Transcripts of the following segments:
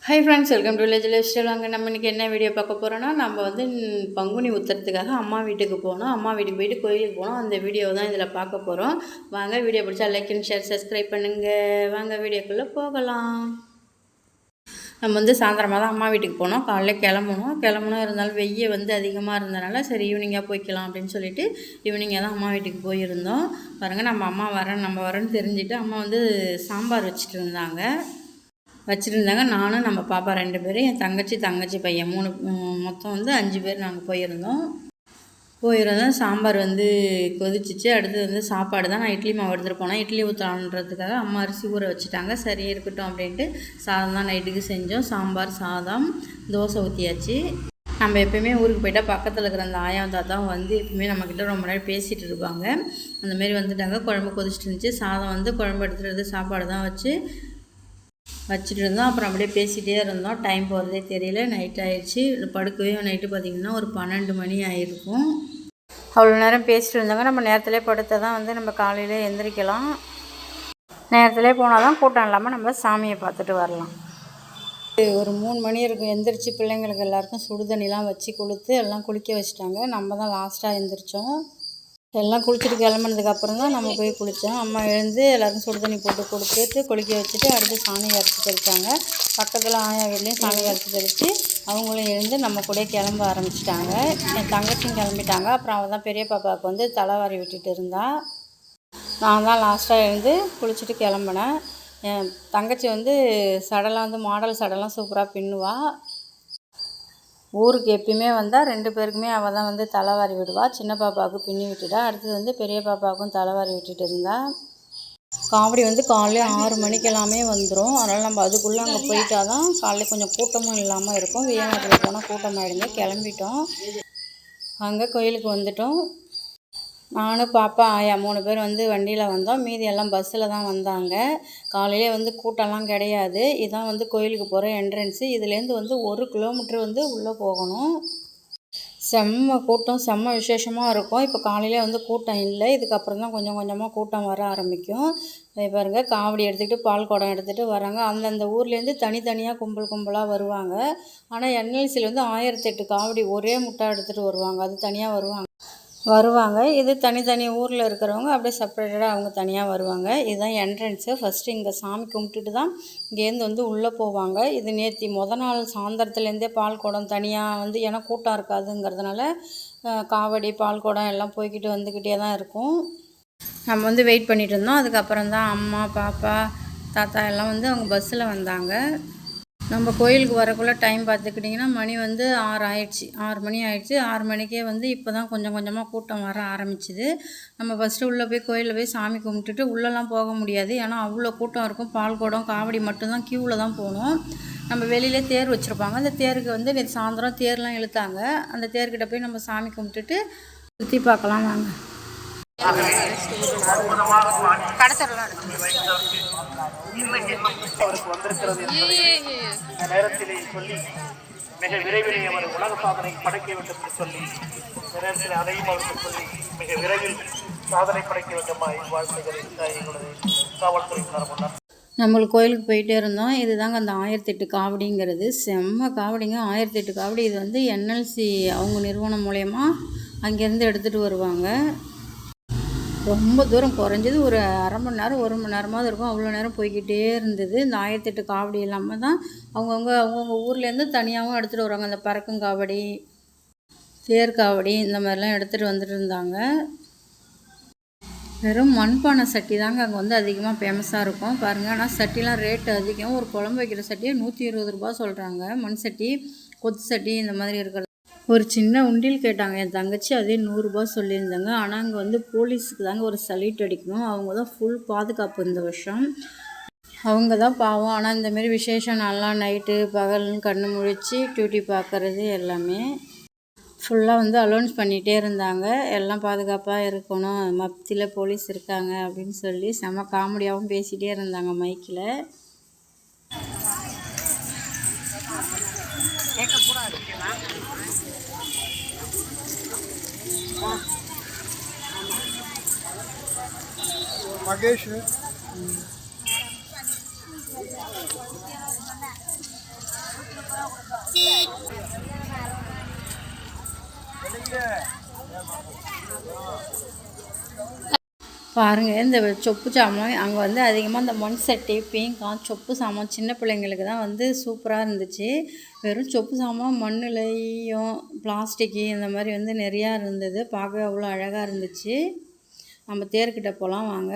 Hi friends, welcome to village life style. அங்கே நம்ம இன்றைக்கி என்ன வீடியோ பார்க்க போகிறோன்னா, நம்ம வந்து பங்குனி உத்திரத்துக்காக அம்மா வீட்டுக்கு போனோம். அம்மா வீட்டுக்கு போயிட்டு கோயிலுக்கு போனோம். அந்த வீடியோ தான் இதில் பார்க்க போகிறோம். வாங்க, வீடியோ பிடிச்சா லைக் அண்ட் ஷேர் சப்ஸ்கிரைப் பண்ணுங்கள். வாங்க வீடியோக்குள்ளே போகலாம். நம்ம வந்து சாயந்தரமாக தான் அம்மா வீட்டுக்கு போனோம். காலையில் கிளம்பணும் இருந்தாலும் வெய்ய வந்து அதிகமாக இருந்தனால சரி ஈவினிங்காக போய்க்கலாம் அப்படின்னு சொல்லிட்டு ஈவினிங்காக தான் அம்மா வீட்டுக்கு போயிருந்தோம். பாருங்கள், நம்ம அம்மா நம்ம வரேன்னு தெரிஞ்சுட்டு அம்மா வந்து சாம்பார் வச்சுருந்தாங்க. நானும் நம்ம பாப்பா 2 பேர், என் தங்கச்சி பையன் 3, மொத்தம் வந்து 5 பேர் நாங்கள் போயிருந்தோம். சாம்பார் வந்து கொதிச்சிச்சு. அடுத்து வந்து சாப்பாடு தான். நான் இட்லி மாவு எடுத்துகிட்டு போனேன். இட்லி ஊற்றலான்றதுக்காக அம்மா அரிசி ஊற வச்சுட்டாங்க. சரி இருக்கட்டும் அப்படின்ட்டு சாதம் தான் நைட்டுக்கு செஞ்சோம். சாம்பார், சாதம், தோசை ஊற்றியாச்சு. நம்ம எப்போயுமே ஊருக்கு போயிட்டால் பக்கத்தில் இருக்கிற அந்த ஆயா தாத்தா வந்து எப்பவுமே நம்மக்கிட்ட ரொம்ப நேரம் பேசிகிட்டு இருப்பாங்க. அந்தமாரி வந்துட்டாங்க. குழம்பு கொதிச்சுட்டு இருந்துச்சு. சாதம் வந்து குழம்பு எடுத்துகிட்டு சாப்பாடு தான் வச்சுட்டு இருந்தோம். அப்புறம் அப்படியே பேசிகிட்டே இருந்தோம். டைம் போகிறதே தெரியல. நைட் ஆகிடுச்சு. படுக்கவே நைட்டு பார்த்திங்கன்னா ஒரு 12 மணி ஆகிருக்கும். அவ்வளோ நேரம் பேசிட்டு இருந்தாங்க. நம்ம நேரத்திலே படுத்த தான் வந்து நம்ம காலையில் எந்திரிக்கலாம். நேரத்திலே போனால் தான் கூட்டம் இல்லாமல் நம்ம சாமியை பார்த்துட்டு வரலாம். ஒரு 3 மணி இருக்கும். எந்திரிச்சு பிள்ளைங்களுக்கு எல்லாருக்கும் சுடு தண்ணிலாம் வச்சு கொடுத்து எல்லாம் குளிக்க வச்சுட்டாங்க. நம்ம தான் லாஸ்ட்டாக எந்திரிச்சோம். எல்லாம் குளிச்சுட்டு கிளம்புனதுக்கப்புறம் தான் நம்ம போய் குளித்தோம். அம்மா எழுந்து எல்லாருக்கும் சுடு தண்ணி போட்டு கொடுத்துட்டு குளிக்க வச்சுட்டு அடுத்து சாணி கரைச்சி தெளித்தாங்க. பக்கத்தில் ஆயா வீட்லேயும் சாணி கரைச்சி தெளித்து அவங்களும் எழுந்து நம்ம கூட கிளம்ப ஆரம்பிச்சிட்டாங்க. என் தங்கச்சியும் கிளம்பிட்டாங்க. அப்புறம் அவள் தான் பெரிய பாப்பாவுக்கு வந்து தலைவாரி விட்டுட்டு இருந்தா. நான் தான் லாஸ்ட்டாக எழுந்து குளிச்சுட்டு கிளம்புனேன். என் தங்கச்சி வந்து சடலாம் வந்து மாடல் சடலாம் சூப்பராக பின்னுவாள். ஊருக்கு எப்பயுமே வந்தால் 2 பேருக்குமே அவள் தான் வந்து தலைவாரி விடுவாள். சின்ன பாப்பாவுக்கு பின்னி விட்டுட்டா. அடுத்தது வந்து பெரிய பாப்பாவுக்கும் தலைவாரி விட்டுட்டு இருந்தாள். காவடி வந்து காலையில் 6 மணிக்கெல்லாமே வந்துடும். அதனால் நம்ம அதுக்குள்ளே அங்கே போயிட்டா தான் காலையில் கொஞ்சம் கூட்டமும் இல்லாமல் இருக்கும். வியாபாரத்தில் போனால் கூட்டமாகிடுங்க. கிளம்பிட்டோம். அங்கே கோயிலுக்கு வந்துட்டோம். நானும் பாப்பா ஆயா 3 பேர் வந்து வண்டியில் வந்தோம். மீதி எல்லாம் பஸ்ஸில் தான் வந்தாங்க. காலையிலே வந்து கூட்டம்லாம் கிடையாது. இதுதான் வந்து கோயிலுக்கு போகிற என்ட்ரன்ஸு. இதுலேருந்து வந்து 1 கிலோமீட்டர் வந்து உள்ளே போகணும். செம்ம கூட்டம், செம்ம விசேஷமாக இருக்கும். இப்போ காலையிலே வந்து கூட்டம் இல்லை. இதுக்கப்புறம் தான் கொஞ்சம் கொஞ்சமாக கூட்டம் வர ஆரம்பிக்கும். பாருங்கள், காவடி எடுத்துக்கிட்டு பால் குடம் எடுத்துகிட்டு வராங்க. அந்தந்த ஊர்லேருந்து தனித்தனியாக கும்பலாக வருவாங்க. ஆனால் என்எல்சியில் வந்து 1008 காவடி ஒரே முட்டை எடுத்துகிட்டு வருவாங்க. அது தனியாக வருவாங்க. இது தனித்தனி ஊரில் இருக்கிறவங்க அப்படியே செப்பரேட்டடாக அவங்க தனியாக வருவாங்க. இதுதான் என்ட்ரன்ஸு. ஃபஸ்ட்டு இங்கே சாமி கும்பிட்டுட்டு தான் இங்கேருந்து வந்து உள்ளே போவாங்க. இது நேற்று நாள் சாயந்தரத்துலேருந்தே பால் குடம் தனியாக வந்து ஏன்னா கூட்டம் இருக்காதுங்கிறதுனால காவடி பால் குடம் எல்லாம் போய்கிட்டு வந்துக்கிட்டே தான் இருக்கும். நம்ம வந்து வெயிட் பண்ணிகிட்டு இருந்தோம். அதுக்கப்புறம் தான் அம்மா பாப்பா தாத்தா எல்லாம் வந்து அவங்க பஸ்ஸில் வந்தாங்க. நம்ம கோயிலுக்கு வரக்குள்ளே டைம் பார்த்துக்கிட்டிங்கன்னா மணி வந்து 6 ஆயிடுச்சு. 6 மணி ஆயிடுச்சு. 6 மணிக்கே வந்து இப்போ தான் கொஞ்சம் கொஞ்சமாக கூட்டம் வர ஆரம்பிச்சுது. நம்ம ஃபஸ்ட்டு உள்ளே போய் கோயிலில் போய் சாமி கும்பிட்டுட்டு உள்ளெல்லாம் போக முடியாது. ஏன்னா அவ்வளோ கூட்டம் இருக்கும். பால் குடம் காவடி மட்டும்தான் க்யூவில் தான் போகணும். நம்ம வெளியிலே தேர் வச்சுருப்பாங்க. அந்த தேருக்கு வந்து நேற்று சாயந்தரம் தேர்லாம் இழுத்தாங்க. அந்த தேர்கிட்ட போய் நம்ம சாமி கும்பிட்டுட்டு சுற்றி பார்க்கலாம். வாங்க. நேரத்திலே சொல்லி மிக விரைவில் அவர் உலக சாதனை படைக்க வேண்டும் என்று சொல்லி நேரத்தில் அதையும் அவருக்கு சொல்லி மிக விரைவில் சாதனை படைக்க வேண்டுமாய் வாழ்த்துக்களை எங்களது காவல்துறை சார்பாக நம்மளுக்கு கோயிலுக்கு போயிட்டே இருந்தோம். இதுதாங்க அந்த 1008 காவடிங்கிறது. செம்ம காவடிங்க. 1008 காவடி. இது வந்து என்எல்சி அவங்க நிறுவனம் மூலயமா அங்கேருந்து எடுத்துகிட்டு வருவாங்க. ரொம்ப தூரம், குறைஞ்சது ஒரு அரை மணி நேரம் 1 மணி நேரமாவது இருக்கும். அவ்வளோ நேரம் போய்கிட்டே இருந்தது. இந்த 1008 காவடி இல்லாமல் தான் அவங்கவுங்க ஊர்லேருந்து தனியாகவும் எடுத்துகிட்டு வருவாங்க. அந்த பறக்கும் காவடி, தேர் காவடி இந்த மாதிரிலாம் எடுத்துகிட்டு வந்துட்டு இருந்தாங்க. வெறும் மண்பானை சட்டி தாங்க அங்கே வந்து அதிகமாக ஃபேமஸாக இருக்கும். பாருங்கள், ஆனால் சட்டிலாம் ரேட்டு அதிகம். ஒரு குழம்பு வைக்கிற சட்டியை 120 ரூபா சொல்கிறாங்க. மண் சட்டி, கொத்து சட்டி இந்த மாதிரி இருக்கிறது. ஒரு சின்ன உண்டியல் கேட்டாங்க என் தங்கச்சி. அதே 100 ரூபா சொல்லியிருந்தாங்க. ஆனால் அங்கே வந்து போலீஸுக்கு தாங்க ஒரு சல்யூட் அடிக்கணும். அவங்க தான் ஃபுல் பாதுகாப்பு இந்த வருஷம். அவங்க தான் பாவம். ஆனால் இந்தமாரி விசேஷம் நல்லா நைட்டு பகல்னு கண்ணு முழிச்சு டியூட்டி பார்க்குறது எல்லாமே ஃபுல்லாக வந்து அலௌன்ஸ் பண்ணிகிட்டே இருந்தாங்க. எல்லாம் பாதுகாப்பாக இருக்கணும், மத்தியில் போலீஸ் இருக்காங்க அப்படின்னு சொல்லி செம்ம காமெடியாகவும் பேசிகிட்டே இருந்தாங்க மைக்கில். மகேஷ் பாருங்கள், இந்த சொப்பு சாமான் அங்கே வந்து அதிகமாக இந்த மண் சட்டி, பீங்கான், சொப்பு சாமான் சின்ன பிள்ளைங்களுக்கு தான் வந்து சூப்பராக இருந்துச்சு. வெறும் சொப்பு சாமான் மண்ணுலையும் பிளாஸ்டிக்கு இந்த மாதிரி வந்து நிறையா இருந்தது. பார்க்க அவ்வளோ அழகாக இருந்துச்சு. நம்ம தேர்கிட்ட போகலாம் வாங்க.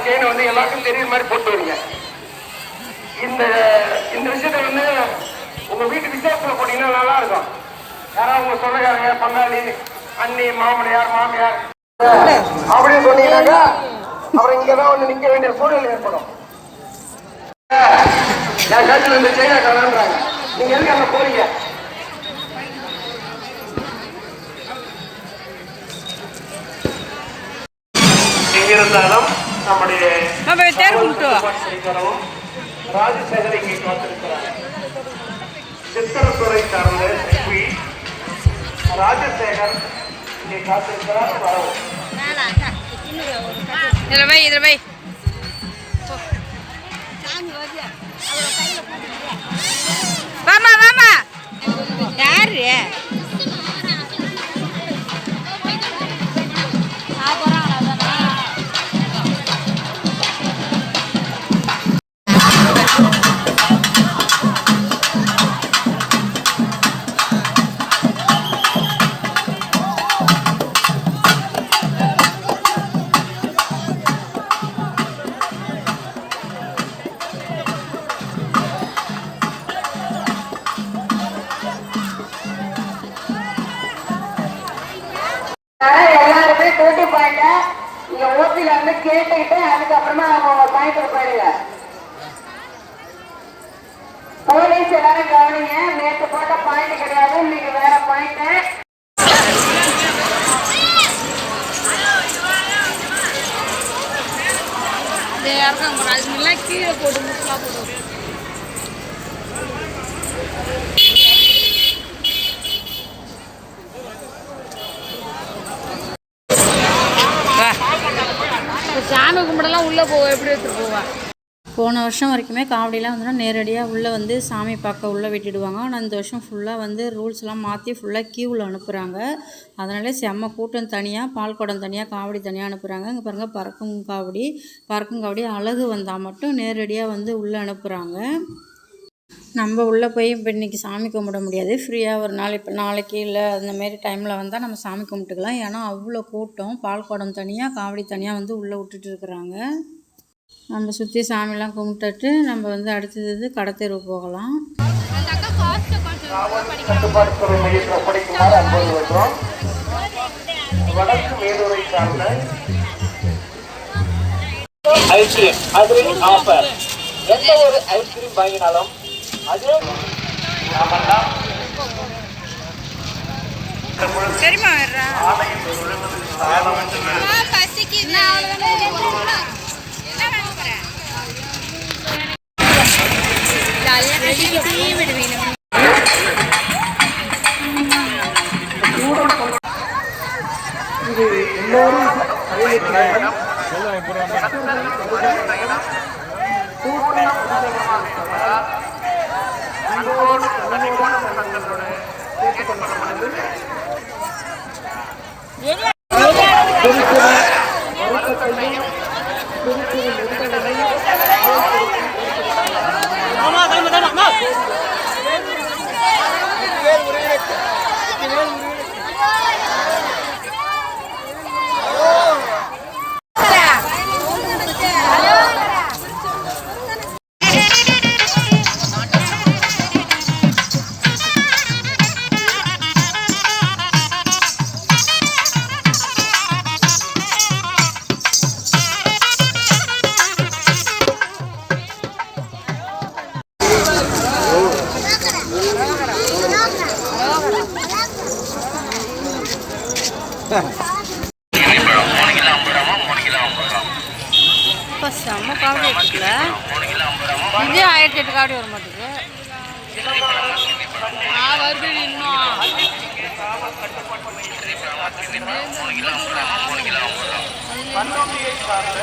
செயினை வந்து எல்லாருக்கும் தெரியுற மாதிரி போட்டு வரீங்க. இந்த விஷயத்த வந்து உங்க வீட்டு விசேஷத்துல போட்டீங்கன்னா நல்லா இருக்கும். யாராவது உங்க சொந்தக்காரங்க, பங்காளி, அண்ணி, மாமனியார், மாமியார் அப்படின்னு சொன்னீங்கன்னாக்கா அப்புறம் இங்கதான் வந்து நிக்க வேண்டிய சூழ்நிலை ஏற்படும். என் கட்சியில் இந்த செயினை கலந்துறாங்க. நீங்க எதுக்கு அங்க போறீங்க? எங்கிருந்தாலும் நம்முடைய ராஜசேகர் இங்கே காத்திருக்கிறார். சித்திரத்துறை சார்ந்த செல்வி ராஜசேகர் இங்கே காத்திருக்கிறார். வரவும் யாரு எல்லாருமே டூட்டி பாயிண்ட நீங்க ஓபில வந்து கேட்டுக்கிட்டு அதுக்கப்புறமா அவங்க பாயிண்ட் போயிடுங்க. போலீஸ் எல்லாரும் கவனிங்க. நேற்று போட்ட பாயிண்ட் கிடையாது, இன்னைக்கு வேற பாயிண்ட். கீழே போட்டு முஸ்லா போட்டு சாமி கும்பிடலாம் உள்ளே போவோம். எப்படி எடுத்துகிட்டு போவா? போன வருஷம் வரைக்குமே காவடிலாம் வந்துன்னா நேரடியாக உள்ளே வந்து சாமி பார்க்க உள்ளே விட்டுடுவாங்க. ஆனால் இந்த வருஷம் ஃபுல்லாக வந்து ரூல்ஸ்லாம் மாற்றி ஃபுல்லாக கியூவில் அனுப்புகிறாங்க. அதனாலே செம்ம கூட்டம் தனியாக, பால் குடம் தனியாக, காவடி தனியாக அனுப்புகிறாங்க. இங்கே பாருங்கள், பறக்கும் காவடி அழகு வந்தால் மட்டும் நேரடியாக வந்து உள்ளே அனுப்புகிறாங்க. நம்ம உள்ளே போய் இப்போ இன்றைக்கி சாமி கும்பிட முடியாது. ஃப்ரீயாக ஒரு நாள் இப்போ நாளைக்கு இல்லை அந்தமாரி டைமில் வந்தால் நம்ம சாமி கும்பிட்டுக்கலாம். ஏன்னா அவ்வளோ கூட்டம். பால் குடம் தனியாக, காவடி தனியாக வந்து உள்ளே விட்டுட்டு இருக்கிறாங்க. நம்ம சுற்றி சாமிலாம் கும்பிட்டுட்டு நம்ம வந்து அடுத்தது கடத்தெரு போகலாம். கட்டுப்பாட்டுத்துறை மையத்தில் ஒப்படைக்குமாறு அன்போடு வருகிறோம். வடக்கு வேலூரை சார்ந்த ஐஸ்கிரீம் ஐஸ்கிரீம் ஆஃபர். எந்த ஒரு ஐஸ்கிரீம் வாங்கினாலும் அதே சரிமா இப்போ செம்ம காவடி எடுத்துக்கல. இதே 1008 காவடி வர மாட்டேங்குது. வருது இன்னும் பன்னொன்றியை சார்ந்த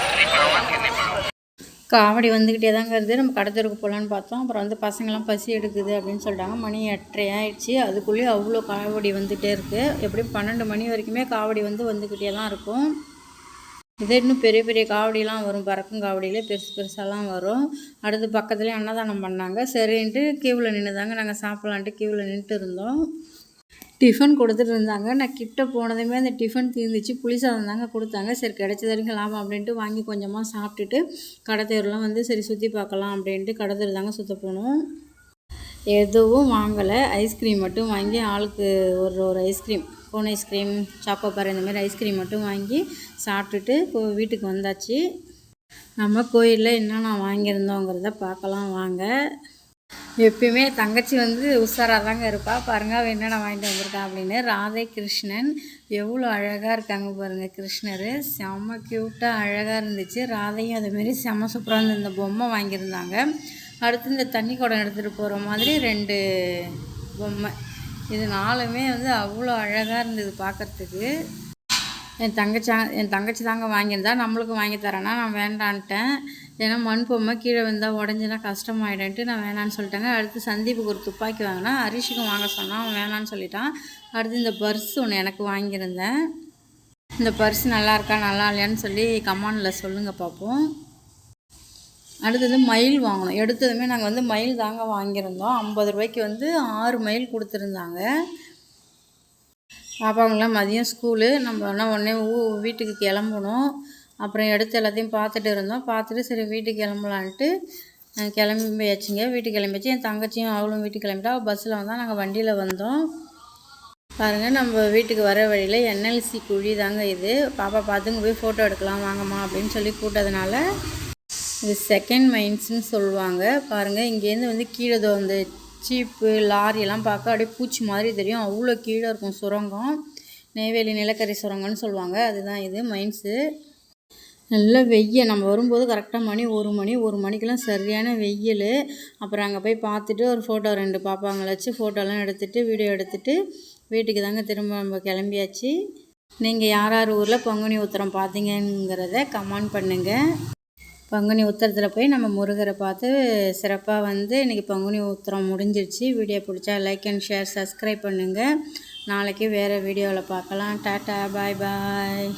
காவடி வந்துக்கிட்டே தாங்க இருக்குது. நம்ம கடத்தருக்கு போகலான்னு பார்த்தோம். அப்புறம் வந்து பசங்களாம் பசி எடுக்குது அப்படின்னு சொல்லிட்டாங்க. மணி 8:30 ஆயிடுச்சு. அதுக்குள்ளேயே அவ்வளோ காவடி வந்துகிட்டே இருக்குது. எப்படியும் 12 மணி வரைக்குமே காவடி வந்துக்கிட்டே தான் இருக்கும். இதே இன்னும் பெரிய பெரிய காவடிலாம் வரும். பறக்கும் காவடியிலே பெருசு பெருசாலாம் வரும். அடுத்து பக்கத்துலேயே அன்னதானம் பண்ணாங்க. சரின்ட்டு கியூவில் நின்றுதாங்க நாங்கள் சாப்பிட்லான்ட்டு கியூவில் நின்றுட்டு இருந்தோம். டிஃபன் கொடுத்துட்டு இருந்தாங்க. நான் கிட்ட போனதுமே அந்த டிஃபன் தீர்ந்துச்சு. புளி சாதம் தாங்க கொடுத்தாங்க. சரி கிடைச்சது வரைக்கும் லாபம் அப்படின்ட்டு வாங்கி கொஞ்சமாக சாப்பிட்டுட்டு கடைத்தெருலாம் வந்து சரி சுற்றி பார்க்கலாம் அப்படின்ட்டு கடைத்தெரு தாங்க சுற்ற போனோம். எதுவும் வாங்கலை. ஐஸ்கிரீம் மட்டும் வாங்கி ஆளுக்கு ஒரு ஐஸ்கிரீம், கோன் ஐஸ்கிரீம், சாக்கோபார் இந்தமாரி ஐஸ்கிரீம் மட்டும் வாங்கி சாப்பிட்டுட்டு வீட்டுக்கு வந்தாச்சு. நம்ம கோயிலில் என்னென்ன வாங்கியிருந்தோங்கிறத பார்க்கலாம் வாங்க. எப்பயுமே தங்கச்சி வந்து உஷாராக தாங்க இருப்பாள். பாருங்கள் அவள் என்னென்ன வாங்கிட்டு வந்திருக்கா அப்படின்னு. ராதை கிருஷ்ணன் எவ்வளோ அழகாக இருக்காங்க பாருங்கள். கிருஷ்ணர் செம்ம க்யூட்டாக அழகாக இருந்துச்சு. ராதையும் அதேமாரி செம்ம சூப்பராக இருந்து இந்த பொம்மை வாங்கியிருந்தாங்க. அடுத்து இந்த தண்ணி குடம் எடுத்துகிட்டு போகிற மாதிரி 2 பொம்மை. இது 4மே வந்து அவ்வளோ அழகாக இருந்தது பார்க்குறதுக்கு. என் தங்கச்சி தாங்க வாங்கியிருந்தா. நம்மளுக்கு வாங்கி தரேன்னா நான் வேண்டான்ட்டேன். ஏன்னா மண் பொம்மை கீழே வந்தால் உடஞ்சினா கஷ்டமாயிடுன்ட்டு நான் வேணான்னு சொல்லிட்டேங்க. அடுத்து சந்தீப்புக்கு ஒரு துப்பாக்கி வாங்கினா, ஹரிஷுக்கும் வாங்க சொன்னான். அவன் வேணான்னு சொல்லிட்டான். அடுத்து இந்த பர்ஸ் ஒன்று எனக்கு வாங்கியிருந்தேன். இந்த பர்ஸ் நல்லா இருக்கா நல்லா இல்லையான்னு சொல்லி கமெண்டில் சொல்லுங்கள் பார்ப்போம். அடுத்தது மயில் வாங்கினோம். எடுத்ததுமே நாங்கள் வந்து மயில் தாங்க வாங்கியிருந்தோம். 50 ரூபாய்க்கு வந்து 6 மயில் கொடுத்துருந்தாங்க. பாப்பாங்களாம் மதியம் ஸ்கூலு. நம்ம என்ன உடனே வீட்டுக்கு கிளம்பணும். அப்புறம் எடுத்து எல்லாத்தையும் பார்த்துட்டு இருந்தோம். பார்த்துட்டு சரி வீட்டுக்கு கிளம்பலான்ட்டு கிளம்பியாச்சுங்க. வீட்டுக்கு கிளம்பியாச்சு. என் தங்கச்சியும் அவளும் வீட்டுக்கு கிளம்பிட்டா. பஸ்ஸில் வந்தால் நாங்கள் வண்டியில் வந்தோம். பாருங்கள் நம்ம வீட்டுக்கு வர வழியில் NLC குழி தாங்க இது. பாப்பா பார்த்துங்க போய் ஃபோட்டோ எடுக்கலாம் வாங்கம்மா அப்படின்னு சொல்லி கூட்டதுனால இது செகண்ட் மைன்ஸ்ன்னு சொல்லுவாங்க. பாருங்கள் இங்கேருந்து வந்து கீழே அந்த ஜீப்பு லாரியெல்லாம் பார்க்க அப்படியே பூச்சி மாதிரி தெரியும். அவ்வளோ கீழே இருக்கும் சுரங்கம். நெய்வேலி நிலக்கரி சுரங்கம்னு சொல்லுவாங்க. அதுதான் இது மைன்ஸு. நல்ல வெயில். நம்ம வரும்போது கரெக்டாக மணி 1 மணிக்கெலாம் சரியான வெயில். அப்புறம் அங்கே போய் பார்த்துட்டு ஒரு ஃபோட்டோ 2 பாப்பாங்களை வச்சு ஃபோட்டோலாம் எடுத்துகிட்டு வீடியோ எடுத்துகிட்டு வீட்டுக்கு தாங்க திரும்ப நம்ம கிளம்பியாச்சு. நீங்கள் யார் ஊரில் பங்குனி உத்திரம் பார்த்தீங்கங்கிறத கமெண்ட் பண்ணுங்கள். பங்குனி உத்திரத்தில் போய் நம்ம முருகரை பார்த்து சிறப்பாக வந்து இன்றைக்கி பங்குனி உத்திரம் முடிஞ்சிருச்சு. வீடியோ பிடிச்சா லைக் அண்ட் ஷேர் சப்ஸ்கிரைப் பண்ணுங்கள். நாளைக்கு வேறு வீடியோவில் பார்க்கலாம். டாட்டா பாய் பாய்.